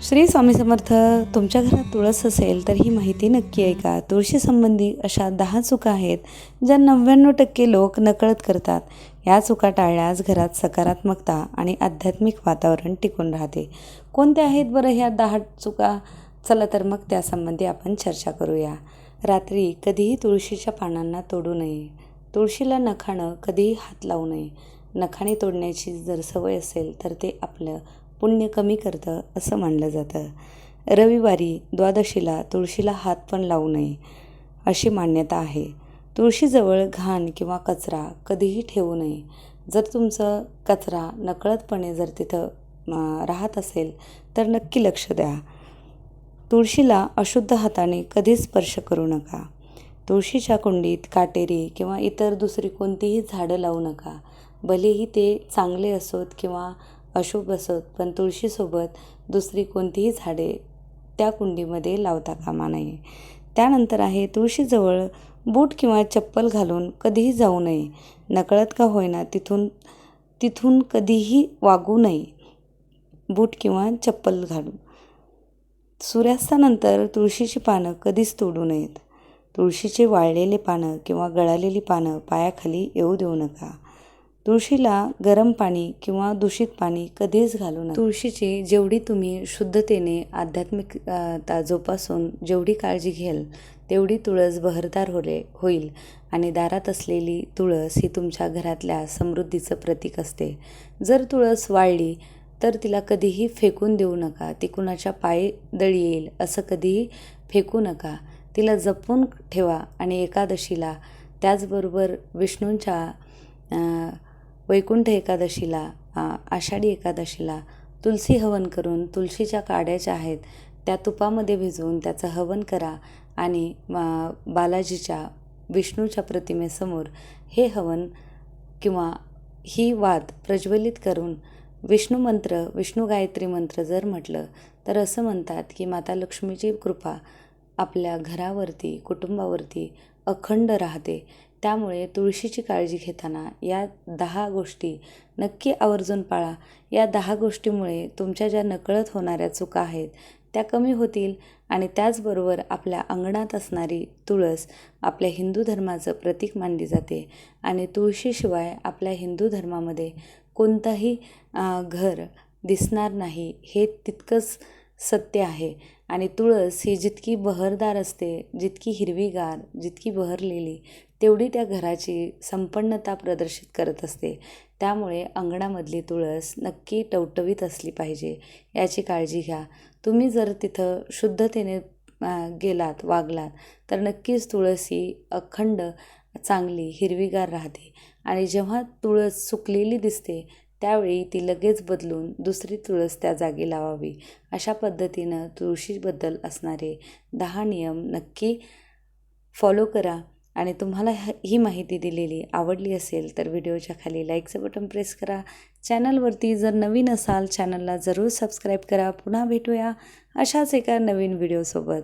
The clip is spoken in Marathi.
श्री स्वामी समर्थ. तुमच्या घरात तुळस असेल तर ही माहिती नक्की ऐका. तुळशीसंबंधी अशा 10 चुका आहेत ज्या 99% लोक नकळत करतात. या चुका टाळल्यास घरात सकारात्मकता आणि आध्यात्मिक वातावरण टिकून राहते. कोणत्या आहेत बरं ह्या 10 चुका? चला तर मग त्यासंबंधी आपण चर्चा करूया. रात्री कधीही तुळशीच्या पानांना तोडू नये. तुळशीला नखानं कधीही हात लावू नये. नखाने तोडण्याची जर सवय असेल तर ते आपलं पुण्य कमी करतं असं मानलं जातं. रविवारी द्वादशीला तुळशीला हात पण लावू नये अशी मान्यता आहे. तुळशीजवळ घाण किंवा कचरा कधीही ठेवू नये. जर तुमचं कचरा नकळतपणे जर तिथं राहत असेल तर नक्की लक्ष द्या. तुळशीला अशुद्ध हाताने कधीच स्पर्श करू नका. तुळशीच्या कुंडीत काटेरी किंवा इतर दुसरी कोणतीही झाडं लावू नका. भलेही ते चांगले असोत किंवा अशुभ असोत, पण तुळशीसोबत दुसरी कोणतीही झाडे त्या कुंडीमध्ये लावता कामा नये. त्यानंतर आहे, तुळशीजवळ बूट किंवा चप्पल घालून कधीही जाऊ नये. नकळत का होईना तिथून कधीही वागू नये बूट किंवा चप्पल घालून. सूर्यास्तानंतर तुळशीची पानं कधीच तोडू नयेत. तुळशीची वाळलेली पानं किंवा गळालेली पानं पायाखाली येऊ देऊ नका. तुळशीला गरम पाणी किंवा दूषित पाणी कधीच घालू नका. तुळशीची जेवढी तुम्ही शुद्धतेने आध्यात्मिकता जोपासून जेवढी काळजी घ्याल तेवढी तुळस बहरदार होईल आणि दारात असलेली तुळस ही तुमच्या घरातल्या समृद्धीचं प्रतीक असते. जर तुळस वाळली तर तिला कधीही फेकून देऊ नका. ती कुणाच्या पायदळी येईल असं कधीही फेकू नका. तिला जपून ठेवा आणि एकादशीला, त्याचबरोबर विष्णूंच्या वैकुंठ एकादशीला, आषाढी एकादशीला तुलसी हवन करून तुळशीच्या काड्या ज्या आहेत त्या तुपामध्ये भिजवून त्याचं हवन करा आणि बालाजीच्या, विष्णूच्या प्रतिमेसमोर हे हवन किंवा ही वात प्रज्वलित करून विष्णू गायत्री मंत्र जर म्हटलं तर असं म्हणतात की माता लक्ष्मीची कृपा आपल्या घरावरती, कुटुंबावरती अखंड राहते. त्यामुळे तुळशीची काळजी घेताना या 10 गोष्टी नक्की आवर्जून पाळा. या 10 गोष्टीमुळे तुमच्या ज्या नकळत होणाऱ्या चुका आहेत त्या कमी होतील आणि त्याचबरोबर आपल्या अंगणात असणारी तुळस आपल्या हिंदू धर्माचं प्रतीक मानली जाते आणि तुळशीशिवाय आपल्या हिंदू धर्मामध्ये कोणताही घर दिसणार नाही, हे तितकंच सत्य आहे. आणि तुळस ही जितकी बहरदार असते, जितकी हिरवीगार, जितकी बहरलेली, तेवढी त्या घराची संपन्नता प्रदर्शित करत असते. त्यामुळे अंगणामधली तुळस नक्की टवटवीत असली पाहिजे याची काळजी घ्या. तुम्ही जर तिथं शुद्धतेने गेलात, वागलात तर नक्कीच तुळस ही अखंड चांगली हिरवीगार राहते आणि जेव्हा तुळस सुकलेली दिसते त्यावेळी ती लगेच बदलून दुसरी तुळस त्या जागी लावावी. अशा पद्धतीनं तुळशीबद्दल असणारे 10 नियम नक्की फॉलो करा. आणि तुम्हाला ही माहिती दिलेली आवडली असेल तर व्हिडिओच्या खाली लाईकचं बटन प्रेस करा. चॅनलवरती जर नवीन असाल चॅनलला जरूर सबस्क्राईब करा. पुन्हा भेटूया अशाच एका नवीन व्हिडिओसोबत.